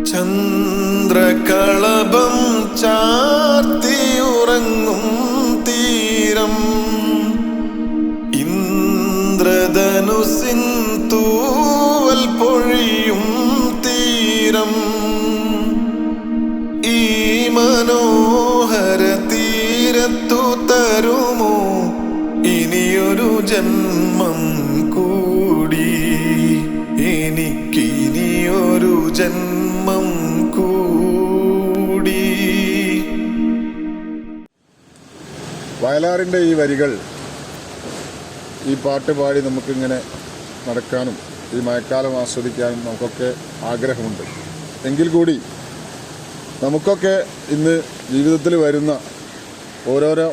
ചന്ദ്രകളഭം ചാർത്തിയുറങ്ങും തീരം, ഇന്ദ്രധനുസിൻ തൂവൽ പൊഴിയും തീരം, ഈ മനോഹര തീരത്തു തരുമോ ഇനിയൊരു ജന്മം കൂടി, എനിക്കിനിയൊരു ജന്മം കൂടി. വയലാറിൻ്റെ ഈ വരികൾ, ഈ പാട്ട് പാടി നമുക്കിങ്ങനെ നടക്കാനും ഈ മഴക്കാലം ആസ്വദിക്കാനും നമുക്കൊക്കെ ആഗ്രഹമുണ്ട്. എങ്കിൽ കൂടി നമുക്കൊക്കെ ഇന്ന് ജീവിതത്തിൽ വരുന്ന ഓരോരോ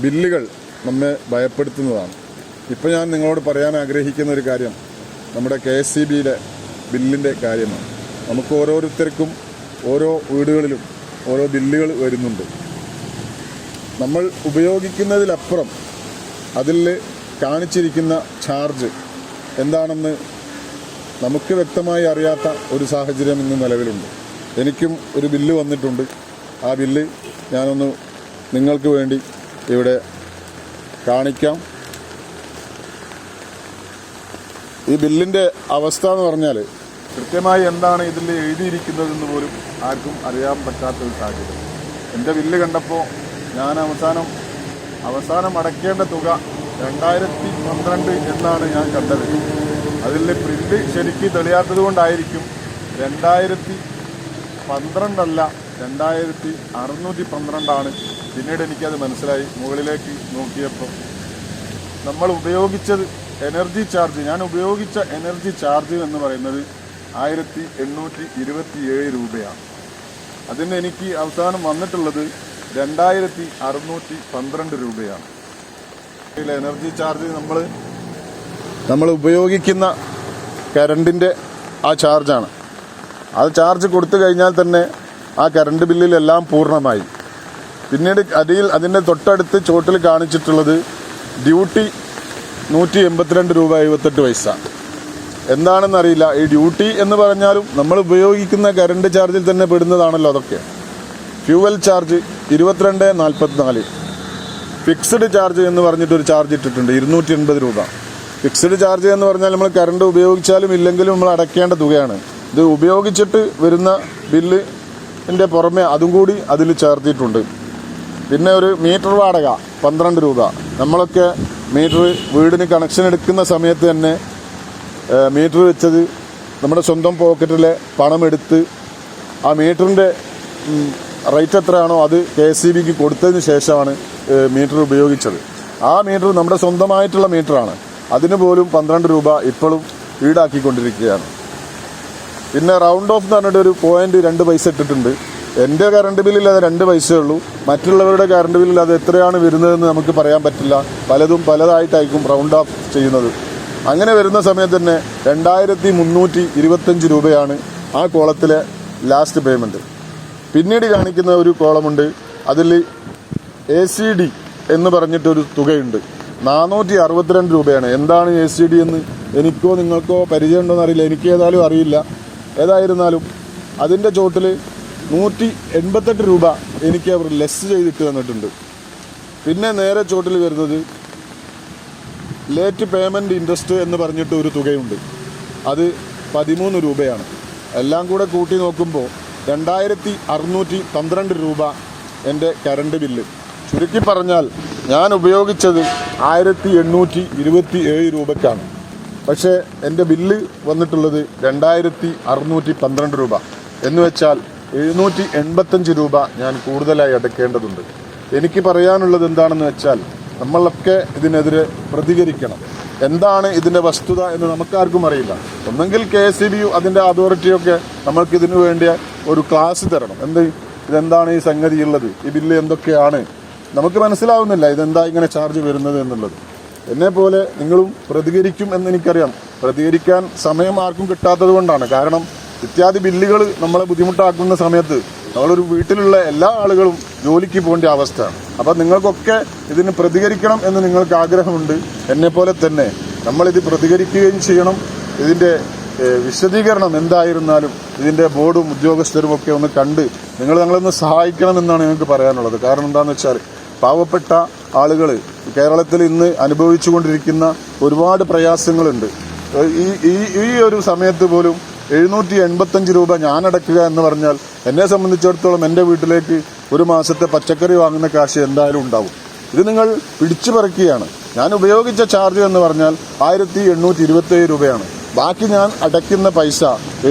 ബില്ലുകൾ നമ്മെ ഭയപ്പെടുത്തുന്നതാണ്. ഇപ്പോൾ ഞാൻ നിങ്ങളോട് പറയാൻ ആഗ്രഹിക്കുന്ന ഒരു കാര്യം നമ്മുടെ KSEBിയിലെ ബില്ലിൻ്റെ കാര്യമാണ്. നമുക്ക് ഓരോരുത്തർക്കും ഓരോ വീടുകളിലും ഓരോ ബില്ലുകൾ വരുന്നുണ്ട്. നമ്മൾ ഉപയോഗിക്കുന്നതിലപ്പുറം അതിൽ കാണിച്ചിരിക്കുന്ന ചാർജ് എന്താണെന്ന് നമുക്ക് വ്യക്തമായി അറിയാത്ത ഒരു സാഹചര്യം ഇന്ന് നിലവിലുണ്ട്. എനിക്കും ഒരു ബില്ല് വന്നിട്ടുണ്ട്. ആ ബില്ല് ഞാനൊന്ന് നിങ്ങൾക്ക് വേണ്ടി ഇവിടെ കാണിക്കാം. ഈ ബില്ലിൻ്റെ അവസ്ഥ എന്ന് പറഞ്ഞാൽ കൃത്യമായി എന്താണ് ഇതിൽ എഴുതിയിരിക്കുന്നതെന്ന് പോലും ആർക്കും അറിയാൻ പറ്റാത്തൊരു സാഹചര്യം. എൻ്റെ ബില്ല് കണ്ടപ്പോൾ ഞാൻ അവസാനം അടയ്ക്കേണ്ട തുക 2012 എന്നാണ് ഞാൻ കണ്ടത്. അതിൽ പ്രിൻ്റ് ശരിക്ക് തെളിയാത്തത് കൊണ്ടായിരിക്കും 2012 അല്ല 2612 പിന്നീട് എനിക്കത് മനസ്സിലായി. മുകളിലേക്ക് നോക്കിയപ്പോൾ നമ്മൾ ഉപയോഗിച്ചത് എനർജി ചാർജ്, ഞാൻ ഉപയോഗിച്ച എനർജി ചാർജ് എന്ന് പറയുന്നത് 1827 രൂപയാണ്. അതിന് എനിക്ക് അവസാനം വന്നിട്ടുള്ളത് 2612 രൂപയാണ്. എനർജി ചാർജ് നമ്മൾ ഉപയോഗിക്കുന്ന കറണ്ടിൻ്റെ ആ ചാർജാണ്. ആ ചാർജ് കൊടുത്തു കഴിഞ്ഞാൽ തന്നെ ആ കറണ്ട് ബില്ലിലെല്ലാം പൂർണ്ണമായി. പിന്നീട് അതിൻ്റെ തൊട്ടടുത്ത് ചോട്ടിൽ കാണിച്ചിട്ടുള്ളത് ഡ്യൂട്ടി 182 രൂപ 78 പൈസ. എന്താണെന്നറിയില്ല. ഈ ഡ്യൂട്ടി എന്ന് പറഞ്ഞാലും നമ്മൾ ഉപയോഗിക്കുന്ന കറണ്ട് ചാർജിൽ തന്നെ പെടുന്നതാണല്ലോ അതൊക്കെ. Fuel charge 22.44. ഫിക്സ്ഡ് ചാർജ് എന്ന് പറഞ്ഞിട്ടൊരു ചാർജ് ഇട്ടിട്ടുണ്ട് 280 രൂപ. ഫിക്സ്ഡ് ചാർജ് എന്ന് പറഞ്ഞാൽ നമ്മൾ കറണ്ട് ഉപയോഗിച്ചാലും ഇല്ലെങ്കിലും നമ്മൾ അടയ്ക്കേണ്ട തുകയാണ്. ഇത് ഉപയോഗിച്ചിട്ട് വരുന്ന ബില്ലിൻ്റെ പുറമെ അതും കൂടി അതിൽ ചേർത്തിട്ടുണ്ട്. പിന്നെ ഒരു മീറ്റർ വാടക 12 രൂപ. നമ്മളൊക്കെ മീറ്റർ വീടിന് കണക്ഷൻ എടുക്കുന്ന സമയത്ത് തന്നെ മീറ്റർ വെച്ചത് നമ്മുടെ സ്വന്തം പോക്കറ്റിലെ പണമെടുത്ത് ആ മീറ്ററിൻ്റെ റേറ്റ് എത്രയാണോ അത് KSEBിക്ക് കൊടുത്തതിന് ശേഷമാണ് മീറ്റർ ഉപയോഗിച്ചത്. ആ മീറ്റർ നമ്മുടെ സ്വന്തമായിട്ടുള്ള മീറ്ററാണ്. അതിന് പോലും 12 രൂപ ഇപ്പോഴും ഈടാക്കിക്കൊണ്ടിരിക്കുകയാണ്. പിന്നെ റൗണ്ട് ഓഫ് എന്ന് പറഞ്ഞിട്ട് ഒരു 0.2 പൈസ ഇട്ടിട്ടുണ്ട്. എൻ്റെ കറണ്ട് ബില്ലിൽ അത് 2 പൈസയേ ഉള്ളൂ. മറ്റുള്ളവരുടെ കറണ്ട് ബില്ലിൽ അത് എത്രയാണ് വരുന്നതെന്ന് നമുക്ക് പറയാൻ പറ്റില്ല. പലതും പലതായിട്ടായിരിക്കും റൗണ്ട് ഓഫ് ചെയ്യുന്നത്. അങ്ങനെ വരുന്ന സമയത്ത് തന്നെ 2325 രൂപയാണ് ആ കോളത്തിലെ ലാസ്റ്റ് പേയ്മെൻറ്റ്. പിന്നീട് കാണിക്കുന്ന ഒരു കോളമുണ്ട്. അതിൽ ACD എന്ന് പറഞ്ഞിട്ടൊരു തുകയുണ്ട് 462 രൂപയാണ്. എന്താണ് ACD എന്ന് എനിക്കോ നിങ്ങൾക്കോ പരിചയമുണ്ടോയെന്ന് അറിയില്ല. എനിക്ക് ഏതായാലും അറിയില്ല. ഏതായിരുന്നാലും അതിൻ്റെ ചോട്ടിൽ 188 രൂപ എനിക്ക് അവർ ലെസ് ചെയ്തിട്ട് തന്നിട്ടുണ്ട്. പിന്നെ നേരെ ചോട്ടിൽ വരുന്നത് ലേറ്റ് പേയ്മെൻറ്റ് ഇൻട്രസ്റ്റ് എന്ന് പറഞ്ഞിട്ട് ഒരു തുകയുണ്ട്. അത് 13 രൂപയാണ്. എല്ലാം കൂടെ കൂട്ടി നോക്കുമ്പോൾ 2612 രൂപ എൻ്റെ കറണ്ട് ബില്ല്. ചുരുക്കി പറഞ്ഞാൽ ഞാൻ ഉപയോഗിച്ചത് 1827 രൂപയ്ക്കാണ്. പക്ഷേ എൻ്റെ ബില്ല് വന്നിട്ടുള്ളത് 2612 രൂപ. എന്ന് വെച്ചാൽ 785 രൂപ ഞാൻ കൂടുതലായി അടയ്ക്കേണ്ടതുണ്ട്. എനിക്ക് പറയാനുള്ളത് എന്താണെന്ന് വെച്ചാൽ നമ്മളൊക്കെ ഇതിനെതിരെ പ്രതികരിക്കണം. എന്താണ് ഇതിൻ്റെ വസ്തുത എന്ന് നമുക്കാർക്കും അറിയില്ല. ഒന്നെങ്കിൽ KSEBിയും അതിൻ്റെ അതോറിറ്റിയൊക്കെ നമ്മൾക്ക് ഇതിനു വേണ്ടിയ ഒരു ക്ലാസ് തരണം. ഇതെന്താണ് ഈ സംഗതി ഉള്ളത്, ഈ ബില്ല് എന്തൊക്കെയാണ് നമുക്ക് മനസ്സിലാവുന്നില്ല. ഇതെന്താ ഇങ്ങനെ ചാർജ് വരുന്നത് എന്നുള്ളത്. എന്നെപ്പോലെ നിങ്ങളും പ്രതികരിക്കും എന്നെനിക്കറിയാം. പ്രതികരിക്കാൻ സമയം ആർക്കും കിട്ടാത്തത് കൊണ്ടാണ്. കാരണം ഇത്യാദി ബില്ലുകൾ നമ്മളെ ബുദ്ധിമുട്ടാക്കുന്ന സമയത്ത് നമ്മളൊരു വീട്ടിലുള്ള എല്ലാ ആളുകളും ജോലിക്ക് പോകേണ്ട അവസ്ഥയാണ്. അപ്പം നിങ്ങൾക്കൊക്കെ ഇതിന് പ്രതികരിക്കണം എന്ന് നിങ്ങൾക്ക് ആഗ്രഹമുണ്ട്. എന്നെപ്പോലെ തന്നെ നമ്മളിത് പ്രതികരിക്കുകയും ചെയ്യണം. ഇതിൻ്റെ വിശദീകരണം എന്തായിരുന്നാലും ഇതിൻ്റെ ബോർഡും ഉദ്യോഗസ്ഥരും ഒക്കെ ഒന്ന് കണ്ട് ഞങ്ങളൊന്ന് സഹായിക്കണമെന്നാണ് ഞങ്ങൾക്ക് പറയാനുള്ളത്. കാരണം എന്താണെന്ന് വെച്ചാൽ പാവപ്പെട്ട ആളുകൾ കേരളത്തിൽ ഇന്ന് അനുഭവിച്ചുകൊണ്ടിരിക്കുന്ന ഒരുപാട് പ്രയാസങ്ങളുണ്ട്. ഈ ഒരു സമയത്ത് പോലും 785 രൂപ ഞാൻ അടക്കുക എന്ന് പറഞ്ഞാൽ എന്നെ സംബന്ധിച്ചിടത്തോളം എൻ്റെ വീട്ടിലേക്ക് ഒരു മാസത്തെ പച്ചക്കറി വാങ്ങുന്ന കാശ് എന്തായാലും ഉണ്ടാവും. ഇത് നിങ്ങൾ പിടിച്ചു പറിക്കുകയാണ്. ഞാൻ ഉപയോഗിച്ച ചാർജ് എന്ന് പറഞ്ഞാൽ 1827 രൂപയാണ്. ബാക്കി ഞാൻ അടയ്ക്കുന്ന പൈസ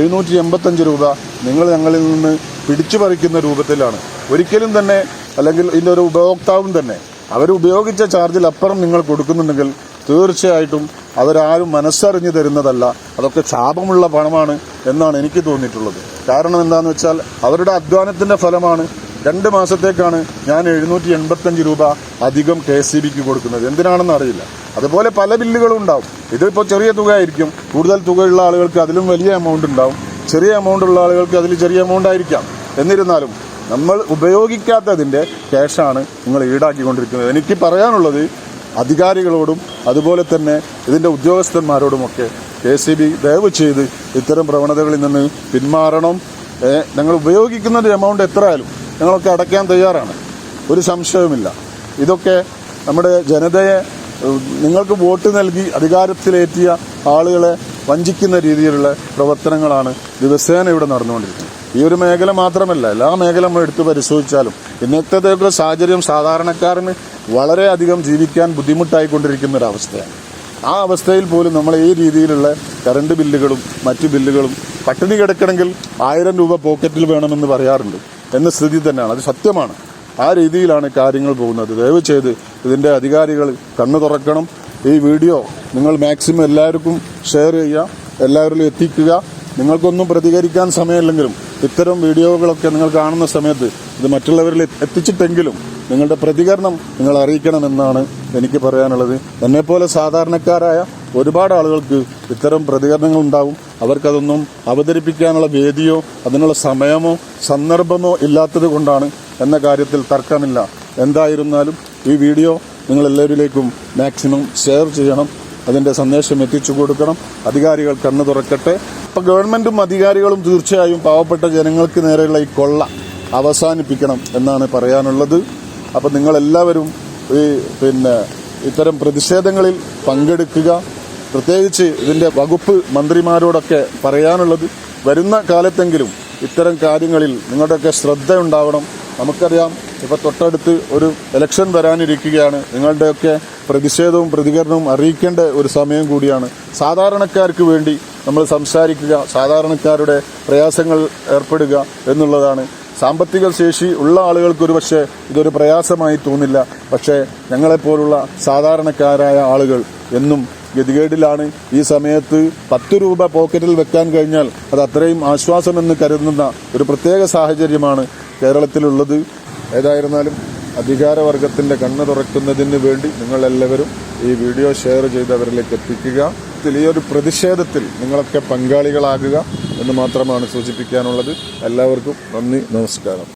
785 രൂപ നിങ്ങൾ ഞങ്ങളിൽ നിന്ന് പിടിച്ചു പറിക്കുന്ന രൂപത്തിലാണ്. ഒരിക്കലും തന്നെ, അല്ലെങ്കിൽ ഇതിൻ്റെ ഒരു ഉപഭോക്താവും തന്നെ അവർ ഉപയോഗിച്ച ചാർജിൽ അപ്പുറം നിങ്ങൾ കൊടുക്കുന്നുണ്ടെങ്കിൽ തീർച്ചയായിട്ടും അവരാരും മനസ്സറിഞ്ഞു തരുന്നതല്ല, അതൊക്കെ ശാപമുള്ള പണമാണ് എന്നാണ് എനിക്ക് തോന്നിയിട്ടുള്ളത്. കാരണം എന്താണെന്ന് വെച്ചാൽ അവരുടെ അധ്വാനത്തിൻ്റെ ഫലമാണ്. 2 മാസത്തേക്കാണ് ഞാൻ 785 രൂപ അധികം KSEBിക്ക് കൊടുക്കുന്നത്. എന്തിനാണെന്ന് അറിയില്ല. അതുപോലെ പല ബില്ലുകളും ഉണ്ടാവും. ഇതിപ്പോൾ ചെറിയ തുക ആയിരിക്കും, കൂടുതൽ തുകയുള്ള ആളുകൾക്ക് അതിലും വലിയ എമൗണ്ട് ഉണ്ടാവും, ചെറിയ എമൗണ്ട് ഉള്ള ആളുകൾക്ക് അതിൽ ചെറിയ എമൗണ്ട് ആയിരിക്കാം. എന്നിരുന്നാലും നമ്മൾ ഉപയോഗിക്കാത്തതിൻ്റെ ക്യാഷാണ് നിങ്ങൾ ഈടാക്കിക്കൊണ്ടിരിക്കുന്നത്. എനിക്ക് പറയാനുള്ളത് അധികാരികളോടും അതുപോലെ തന്നെ ഇതിൻ്റെ ഉദ്യോഗസ്ഥന്മാരോടുമൊക്കെ KSEB ദയവ് ചെയ്ത് ഇത്തരം പ്രവണതകളിൽ നിന്ന് പിന്മാറണം. ഞങ്ങൾ ഉപയോഗിക്കുന്ന എമൗണ്ട് എത്രയായാലും ഞങ്ങളൊക്കെ അടയ്ക്കാൻ തയ്യാറാണ്, ഒരു സംശയവുമില്ല. ഇതൊക്കെ നമ്മുടെ ജനതയെ, നിങ്ങൾക്ക് വോട്ട് നൽകി അധികാരത്തിലേറ്റിയ ആളുകളെ വഞ്ചിക്കുന്ന രീതിയിലുള്ള പ്രവർത്തനങ്ങളാണ് ദിവസേന ഇവിടെ നടന്നുകൊണ്ടിരിക്കുന്നത്. ഈ ഒരു മേഖല മാത്രമല്ല, എല്ലാ മേഖല നമ്മൾ എടുത്തു പരിശോധിച്ചാലും ഇന്നത്തെ സാഹചര്യം സാധാരണക്കാരന് വളരെയധികം ജീവിക്കാൻ ബുദ്ധിമുട്ടായിക്കൊണ്ടിരിക്കുന്ന ഒരവസ്ഥയാണ്. ആ അവസ്ഥയിൽ പോലും നമ്മൾ ഈ രീതിയിലുള്ള കറണ്ട് ബില്ലുകളും മറ്റു ബില്ലുകളും, പട്ടിണി കിടക്കണമെങ്കിൽ 1000 രൂപ പോക്കറ്റിൽ വേണമെന്ന് പറയാറുണ്ട് എന്ന സ്ഥിതി തന്നെയാണ്. അത് സത്യമാണ്. ആ രീതിയിലാണ് കാര്യങ്ങൾ പോകുന്നത്. ദയവ് ചെയ്ത് ഇതിൻ്റെ അധികാരികൾ കണ്ണു തുറക്കണം. ഈ വീഡിയോ നിങ്ങൾ മാക്സിമം എല്ലാവർക്കും ഷെയർ ചെയ്യുക, എല്ലാവരിലും എത്തിക്കുക. നിങ്ങൾക്കൊന്നും പ്രതികരിക്കാൻ സമയമില്ലെങ്കിലും ഇത്തരം വീഡിയോകളൊക്കെ നിങ്ങൾ കാണുന്ന സമയത്ത് ഇത് മറ്റുള്ളവരിൽ എത്തിച്ചിട്ടെങ്കിലും നിങ്ങളുടെ പ്രതികരണം നിങ്ങൾ അറിയിക്കണമെന്നാണ് എനിക്ക് പറയാനുള്ളത്. എന്നെപ്പോലെ സാധാരണക്കാരായ ഒരുപാട് ആളുകൾക്ക് ഇത്തരം പ്രതികരണങ്ങൾ ഉണ്ടാവും. അവർക്കതൊന്നും അവതരിപ്പിക്കാനുള്ള വേദിയോ അതിനുള്ള സമയമോ സന്ദർഭമോ ഇല്ലാത്തത് കൊണ്ടാണ് എന്ന കാര്യത്തിൽ തർക്കമില്ല. എന്തായിരുന്നാലും ഈ വീഡിയോ നിങ്ങളെല്ലാവരിലേക്കും മാക്സിമം ഷെയർ ചെയ്യണം, അതിൻ്റെ സന്ദേശം എത്തിച്ചു കൊടുക്കണം. അധികാരികൾ കണ്ണു തുറക്കട്ടെ. ഇപ്പം ഗവൺമെൻറ്റും അധികാരികളും തീർച്ചയായും പാവപ്പെട്ട ജനങ്ങൾക്ക് നേരെയുള്ള ഈ കൊള്ള അവസാനിപ്പിക്കണം എന്നാണ് പറയാനുള്ളത്. അപ്പം നിങ്ങളെല്ലാവരും ഇത്തരം പ്രതിഷേധങ്ങളിൽ പങ്കെടുക്കുക. പ്രത്യേകിച്ച് ഇതിൻ്റെ വകുപ്പ് മന്ത്രിമാരോടൊക്കെ പറയാനുള്ളത്, വരുന്ന കാലത്തെങ്കിലും ഇത്തരം കാര്യങ്ങളിൽ നിങ്ങളുടെയൊക്കെ ശ്രദ്ധ ഉണ്ടാവണം. നമുക്കറിയാം, ഇപ്പോൾ തൊട്ടടുത്ത് ഒരു ഇലക്ഷൻ വരാനിരിക്കുകയാണ്. നിങ്ങളുടെയൊക്കെ പ്രതിഷേധവും പ്രതികരണവും അറിയിക്കേണ്ട ഒരു സമയം കൂടിയാണ്. സാധാരണക്കാർക്ക് വേണ്ടി നമ്മൾ സംസാരിക്കുക, സാധാരണക്കാരുടെ പ്രയാസങ്ങൾ ഏർപ്പെടുക എന്നുള്ളതാണ്. സാമ്പത്തിക ശേഷി ഉള്ള ആളുകൾക്ക് ഒരു പക്ഷേ ഇതൊരു പ്രയാസമായി തോന്നില്ല. പക്ഷേ ഞങ്ങളെപ്പോലുള്ള സാധാരണക്കാരായ ആളുകൾ എന്നും ഗതികേടിലാണ്. ഈ സമയത്ത് 10 രൂപ പോക്കറ്റിൽ വെക്കാൻ കഴിഞ്ഞാൽ അത് അത്രയും ആശ്വാസമെന്ന് കരുതുന്ന ഒരു പ്രത്യേക സാഹചര്യമാണ് കേരളത്തിലുള്ളത്. ഏതായിരുന്നാലും അധികാരവർഗത്തിൻ്റെ കണ്ണ് തുറക്കുന്നതിന് വേണ്ടി നിങ്ങളെല്ലാവരും ഈ വീഡിയോ ഷെയർ ചെയ്തവരിലേക്ക് എത്തിക്കുക. ഈ ഒരു പ്രതിഷേധത്തിൽ നിങ്ങളൊക്കെ പങ്കാളികളാകുക എന്ന് മാത്രമാണ് സൂചിപ്പിക്കാനുള്ളത്. എല്ലാവർക്കും നന്ദി, നമസ്കാരം.